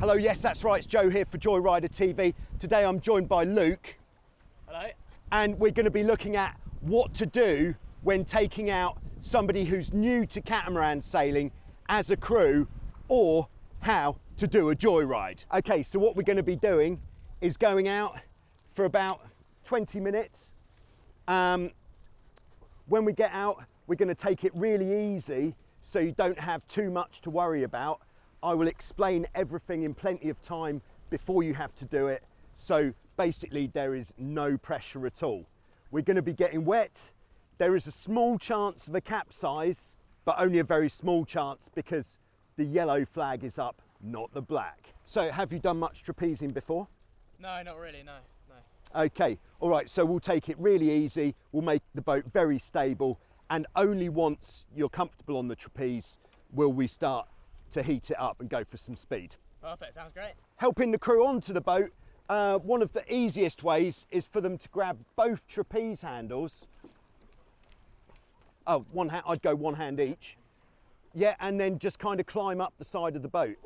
Hello, yes, that's right, it's Joe here for Joyrider TV. Today I'm joined by Luke. Hello. And we're going to be looking at what to do when taking out somebody who's new to catamaran sailing as a crew, or how to do a joyride. Okay, so what we're going to be doing is going out for about 20 minutes. When we get out, we're going to take it really easy so you don't have too much to worry about. I will explain everything in plenty of time before you have to do it. So basically there is no pressure at all. We're going to be getting wet. There is a small chance of a capsize, but only a very small chance because the yellow flag is up, not the black. So have you done much trapezing before? No, not really, no. Okay, all right, so we'll take it really easy. We'll make the boat very stable, and only once you're comfortable on the trapeze will we start to heat it up and go for some speed. Perfect, sounds great. Helping the crew onto the boat, one of the easiest ways is for them to grab both trapeze handles. Oh, I'd go one hand each. Yeah, and then just kind of climb up the side of the boat.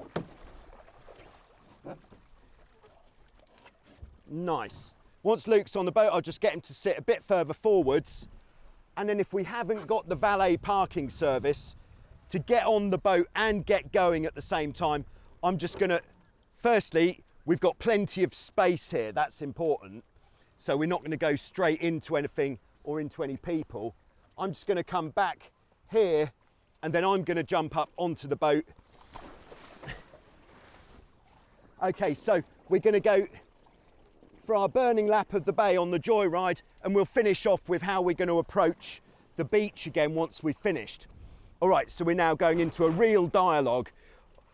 Nice. Once Luke's on the boat, I'll just get him to sit a bit further forwards. And then if we haven't got the valet parking service to get on the boat and get going at the same time, I'm just gonna, firstly, we've got plenty of space here, that's important. So we're not gonna go straight into anything or into any people. I'm just gonna come back here and then I'm gonna jump up onto the boat. Okay, so we're gonna go for our burning lap of the bay on the Joyride, and we'll finish off with how we're going to approach the beach again once we've finished. All right, so we're now going into a real dialogue.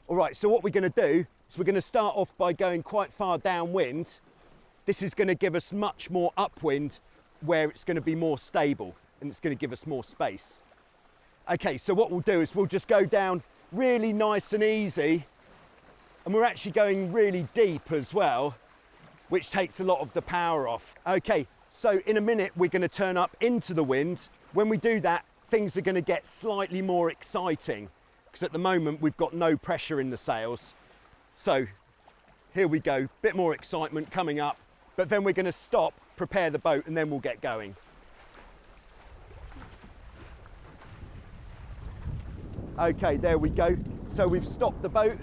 All right, so what we're going to do is we're going to start off by going quite far downwind. This is going to give us much more upwind where it's going to be more stable and it's going to give us more space. Okay, so what we'll do is we'll just go down really nice and easy, and we're actually going really deep as well, which takes a lot of the power off. Okay, so in a minute we're going to turn up into the wind. When we do that, things are going to get slightly more exciting because at the moment we've got no pressure in the sails. So here we go, bit more excitement coming up, but then we're going to stop, prepare the boat, and then we'll get going. Okay, there we go. So we've stopped the boat.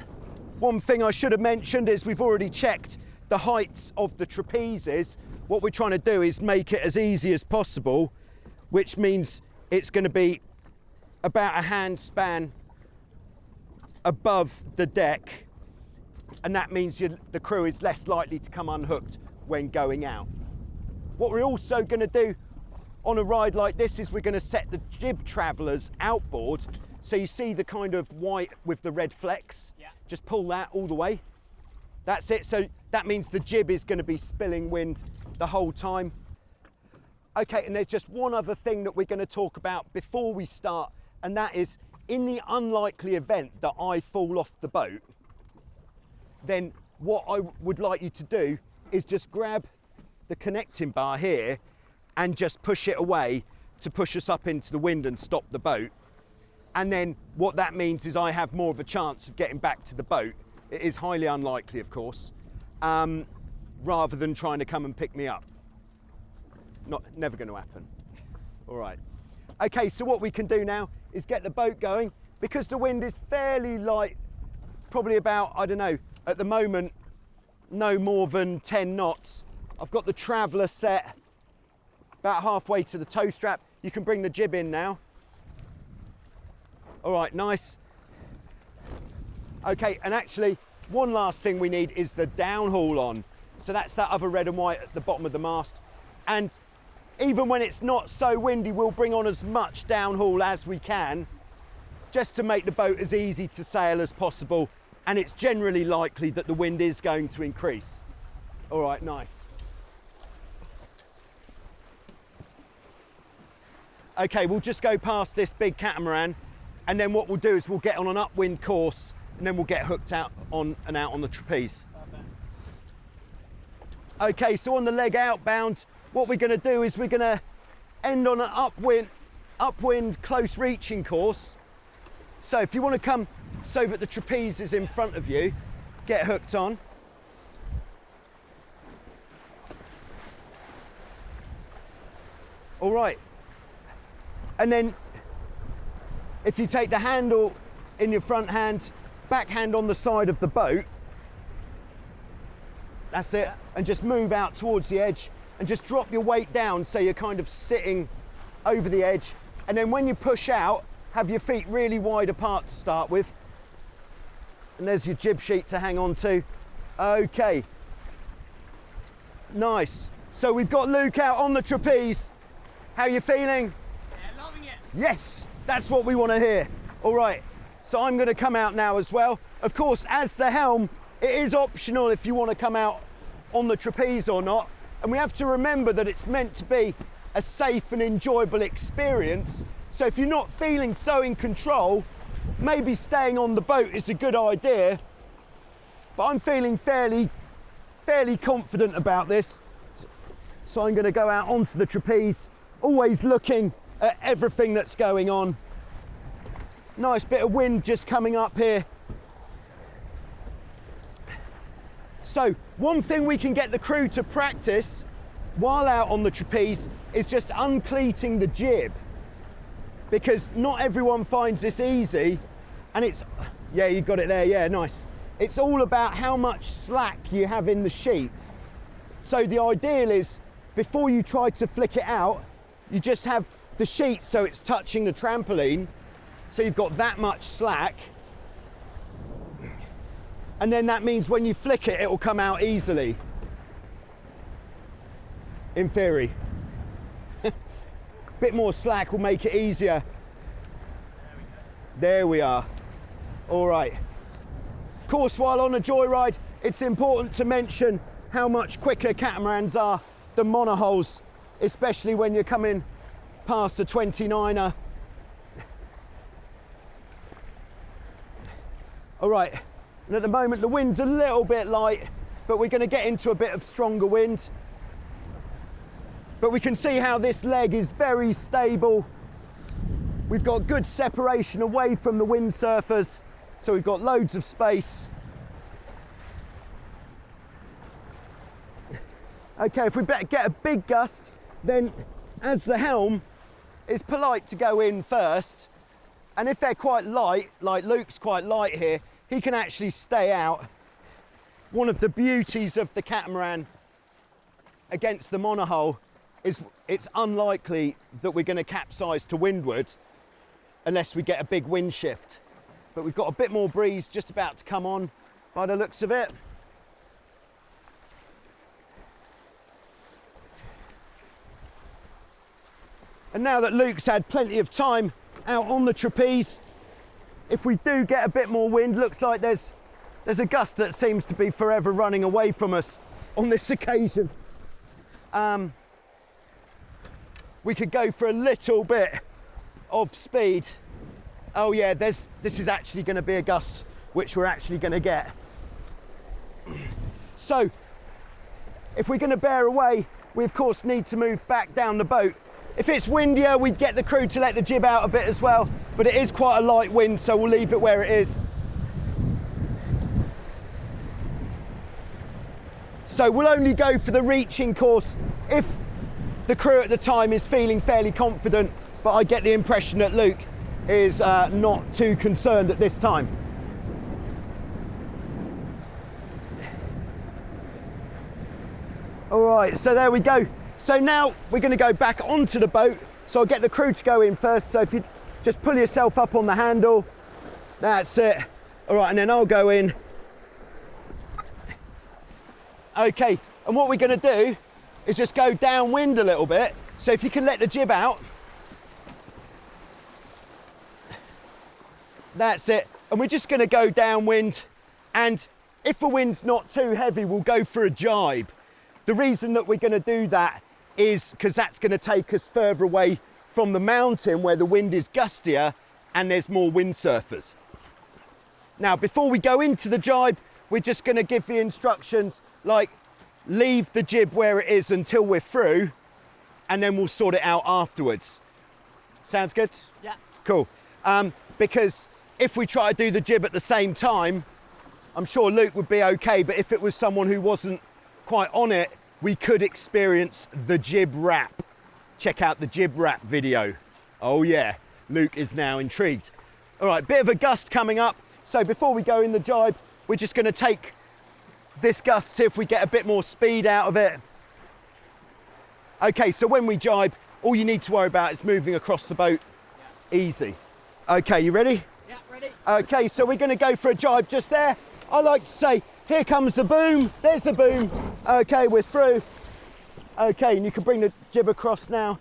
One thing I should have mentioned is we've already checked the heights of the trapezes. What we're trying to do is make it as easy as possible, which means it's going to be about a hand span above the deck, and that means the crew is less likely to come unhooked when going out. What we're also going to do on a ride like this is we're going to set the jib travellers outboard, so you see the kind of white with the red flecks. Yeah. Just pull that all the way. That's it, so that means the jib is going to be spilling wind the whole time. Okay, and there's just one other thing that we're going to talk about before we start, and that is in the unlikely event that I fall off the boat, then what I would like you to do is just grab the connecting bar here and just push it away to push us up into the wind and stop the boat. And then what that means is I have more of a chance of getting back to the boat. It is highly unlikely, of course, rather than trying to come and pick me up. Never going to happen. All right. Okay, so what we can do now is get the boat going. Because the wind is fairly light, probably about, I don't know, at the moment, no more than 10 knots. I've got the traveller set about halfway to the tow strap. You can bring the jib in now. All right, nice. Okay, and actually, one last thing we need is the downhaul on. So that's that other red and white at the bottom of the mast. And even when it's not so windy, we'll bring on as much downhaul as we can, just to make the boat as easy to sail as possible. And it's generally likely that the wind is going to increase. All right, nice. Okay, we'll just go past this big catamaran, and then what we'll do is we'll get on an upwind course, and then we'll get hooked out on the trapeze. Perfect. Okay, so on the leg outbound, what we're going to do is we're going to end on an upwind close reaching course. So if you want to come so that the trapeze is in front of you, get hooked on. All right. And then if you take the handle in your front hand, back hand on the side of the boat, that's it, and just move out towards the edge and just drop your weight down so you're kind of sitting over the edge. And then when you push out, have your feet really wide apart to start with. And there's your jib sheet to hang on to. Okay. Nice. So we've got Luke out on the trapeze. How are you feeling? Yeah, loving it. Yes, that's what we want to hear. All right, so I'm going to come out now as well. Of course, as the helm, it is optional if you want to come out on the trapeze or not. And we have to remember that it's meant to be a safe and enjoyable experience. So if you're not feeling so in control, maybe staying on the boat is a good idea. But I'm feeling fairly confident about this. So I'm going to go out onto the trapeze, always looking at everything that's going on. Nice bit of wind just coming up here. So one thing we can get the crew to practice while out on the trapeze is just uncleating the jib, because not everyone finds this easy. And it's, yeah, you got it there, yeah, nice. It's all about how much slack you have in the sheet. So the ideal is, before you try to flick it out, you just have the sheet so it's touching the trampoline, so you've got that much slack. And then that means when you flick it, it will come out easily. In theory. Bit more slack will make it easier. There we are. All right. Of course, while on a joyride, it's important to mention how much quicker catamarans are than monohulls, especially when you're coming past a 29er. All right. And at the moment, the wind's a little bit light, but we're going to get into a bit of stronger wind. But we can see how this leg is very stable. We've got good separation away from the windsurfers, so we've got loads of space. Okay, if we get a big gust, then as the helm, it's polite to go in first. And if they're quite light, like Luke's quite light here, he can actually stay out. One of the beauties of the catamaran against the monohull is it's unlikely that we're going to capsize to windward unless we get a big wind shift. But we've got a bit more breeze just about to come on by the looks of it. And now that Luke's had plenty of time out on the trapeze, if we do get a bit more wind, looks like there's a gust that seems to be forever running away from us on this occasion. We could go for a little bit of speed. Oh yeah, this is actually going to be a gust, which we're actually going to get. So, if we're going to bear away, we of course need to move back down the boat. If it's windier, we'd get the crew to let the jib out a bit as well, but it is quite a light wind, so we'll leave it where it is. So we'll only go for the reaching course if the crew at the time is feeling fairly confident, but I get the impression that Luke is not too concerned at this time. All right, so there we go. So now we're going to go back onto the boat. So I'll get the crew to go in first. So if you just pull yourself up on the handle, that's it. All right, and then I'll go in. Okay, and what we're going to do is just go downwind a little bit. So if you can let the jib out. That's it. And we're just going to go downwind. And if the wind's not too heavy, we'll go for a jibe. The reason that we're going to do that is because that's going to take us further away from the mountain where the wind is gustier and there's more windsurfers. Now, before we go into the jibe, we're just going to give the instructions like leave the jib where it is until we're through, and then we'll sort it out afterwards. Sounds good? Yeah. Cool. Because if we try to do the jib at the same time, I'm sure Luke would be okay, but if it was someone who wasn't quite on it, we could experience the jib wrap. Check out the jib wrap video. Oh yeah, Luke is now intrigued. All right, bit of a gust coming up. So before we go in the jibe, we're just gonna take this gust, see if we get a bit more speed out of it. Okay, so when we jibe, all you need to worry about is moving across the boat. Easy. Okay, you ready? Yeah, ready. Okay, so we're gonna go for a jibe just there. I like to say, here comes the boom, there's the boom. Okay, we're through. Okay, and you can bring the jib across now.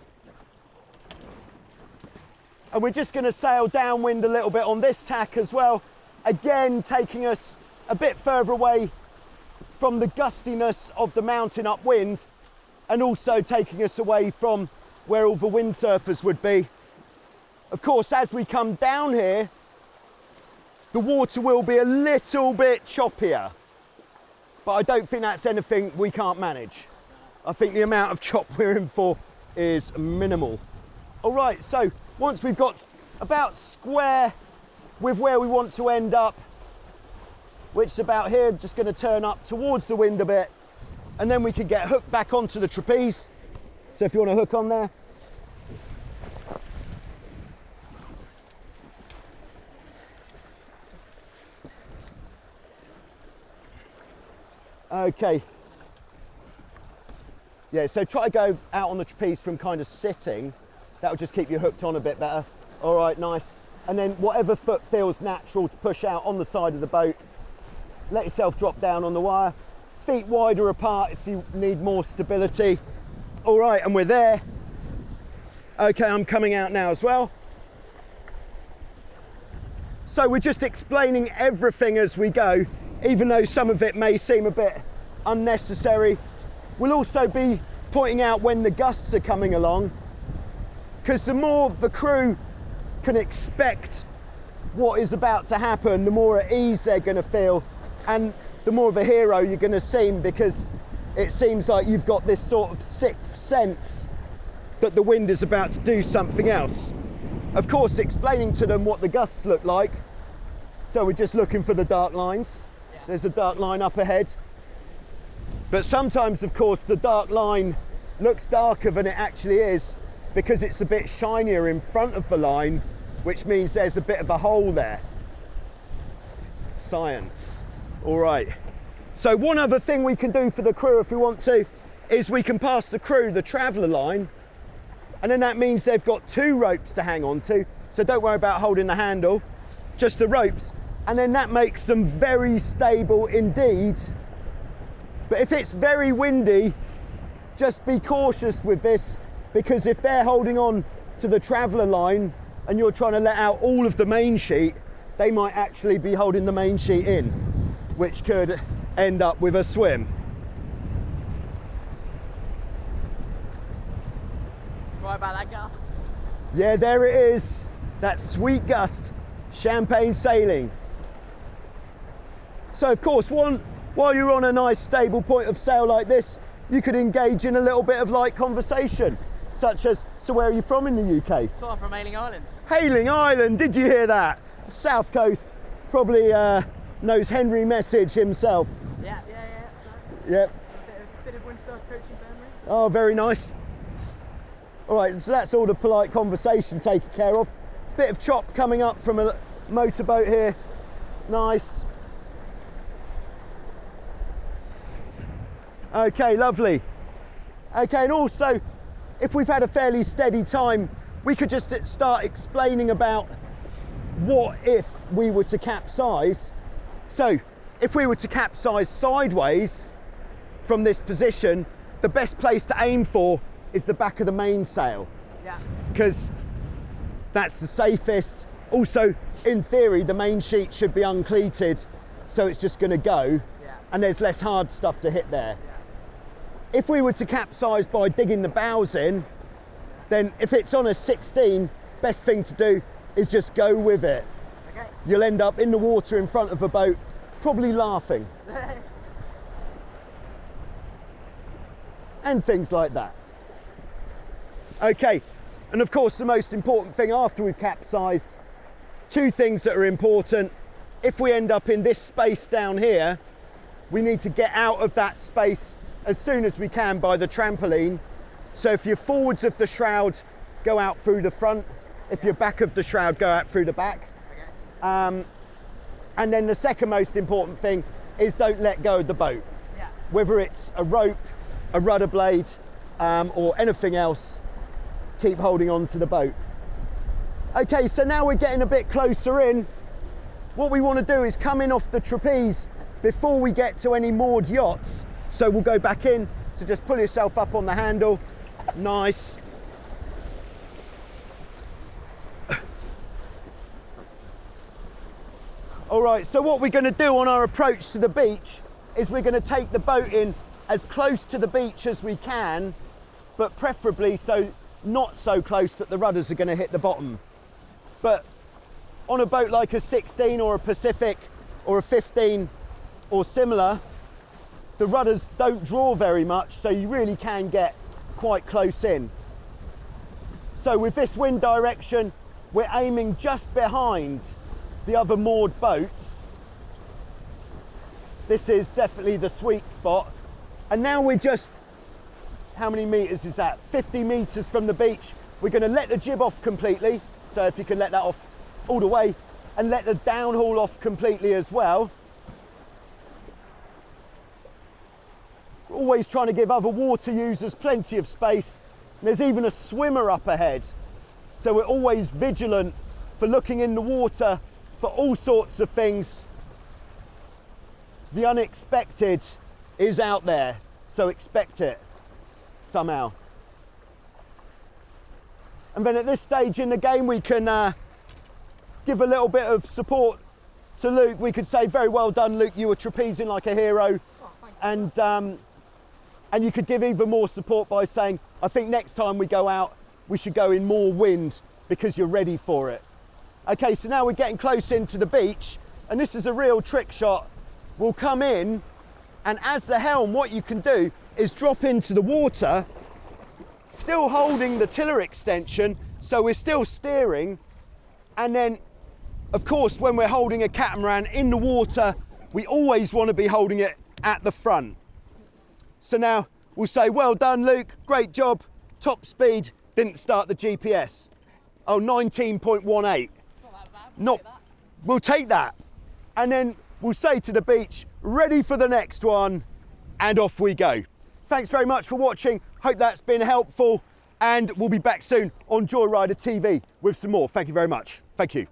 And we're just gonna sail downwind a little bit on this tack as well. Again, taking us a bit further away from the gustiness of the mountain upwind, and also taking us away from where all the windsurfers would be. Of course, as we come down here, the water will be a little bit choppier, but I don't think that's anything we can't manage. I think the amount of chop we're in for is minimal. All right, so once we've got about square with where we want to end up, which is about here, just going to turn up towards the wind a bit, and then we can get hooked back onto the trapeze. So if you want to hook on there. Okay. Yeah, so try to go out on the trapeze from kind of sitting. That'll just keep you hooked on a bit better. All right, nice. And then whatever foot feels natural to push out on the side of the boat, let yourself drop down on the wire. Feet wider apart if you need more stability. All right, and we're there. Okay, I'm coming out now as well. So we're just explaining everything as we go, even though some of it may seem a bit unnecessary. We'll also be pointing out when the gusts are coming along, because the more the crew can expect what is about to happen, the more at ease they're going to feel, and the more of a hero you're going to seem, because it seems like you've got this sort of sixth sense that the wind is about to do something else. Of course, explaining to them what the gusts look like. So we're just looking for the dark lines. Yeah. There's a dark line up ahead. But sometimes, of course, the dark line looks darker than it actually is because it's a bit shinier in front of the line, which means there's a bit of a hole there. Science. All right. So one other thing we can do for the crew if we want to is we can pass the crew the traveller line, and then that means they've got 2 ropes to hang on to. So don't worry about holding the handle, just the ropes. And then that makes them very stable indeed. But if it's very windy, just be cautious with this, because if they're holding on to the traveller line and you're trying to let out all of the main sheet, they might actually be holding the main sheet in, which could end up with a swim. Right about that gust? Yeah, there it is. That sweet gust, champagne sailing. So of course, while you're on a nice stable point of sail like this, you could engage in a little bit of light conversation, such as, so where are you from in the UK? So I'm from Hailing Islands. Hailing Island, did you hear that? South Coast, probably knows Henry Message himself. Yeah. Yep. A bit of Windrush coaching family. Oh, very nice. All right, so that's all the polite conversation taken care of. Bit of chop coming up from a motorboat here. Nice. Okay, lovely. Okay, and also, if we've had a fairly steady time, we could just start explaining about what if we were to capsize. So, if we were to capsize sideways from this position, the best place to aim for is the back of the mainsail. Yeah. Because that's the safest. Also, in theory, the main sheet should be uncleated, so it's just going to go, and there's less hard stuff to hit there. If we were to capsize by digging the bows in, then if it's on a 16, best thing to do is just go with it. Okay. You'll end up in the water in front of a boat, probably laughing. And things like that. Okay, and of course the most important thing after we've capsized, 2 things that are important. if we end up in this space down here, we need to get out of that space as soon as we can by the trampoline. So if you're forwards of the shroud, go out through the front. If you're back of the shroud, go out through the back. And then the second most important thing is don't let go of the boat. Yeah. Whether it's a rope, a rudder blade, or anything else, keep holding on to the boat. Okay, so now we're getting a bit closer in. What we want to do is come in off the trapeze before we get to any moored yachts. So we'll go back in. So just pull yourself up on the handle. Nice. All right, so what we're going to do on our approach to the beach is we're going to take the boat in as close to the beach as we can, but preferably so not so close that the rudders are going to hit the bottom. But on a boat like a 16 or a Pacific or a 15 or similar, the rudders don't draw very much, so you really can get quite close in. So with this wind direction, we're aiming just behind the other moored boats. This is definitely the sweet spot. And now we're just, how many meters is that? 50 meters from the beach. We're going to let the jib off completely. So if you can let that off all the way, and let the downhaul off completely as well. We're always trying to give other water users plenty of space. There's even a swimmer up ahead. So we're always vigilant for looking in the water for all sorts of things. The unexpected is out there, so expect it somehow. And then at this stage in the game, we can give a little bit of support to Luke. We could say, very well done, Luke, you were trapezing like a hero. And you could give even more support by saying, I think next time we go out, we should go in more wind because you're ready for it. Okay, so now we're getting close into the beach, and this is a real trick shot. We'll come in, and as the helm, what you can do is drop into the water, still holding the tiller extension, so we're still steering. And then, of course, when we're holding a catamaran in the water, we always want to be holding it at the front. So now we'll say, well done, Luke, great job, top speed, didn't start the GPS. Oh, 19.18. Not, we'll take that. And then we'll say to the beach, ready for the next one, and off we go. Thanks very much for watching. Hope that's been helpful, and we'll be back soon on Joyrider TV with some more. Thank you very much. Thank you.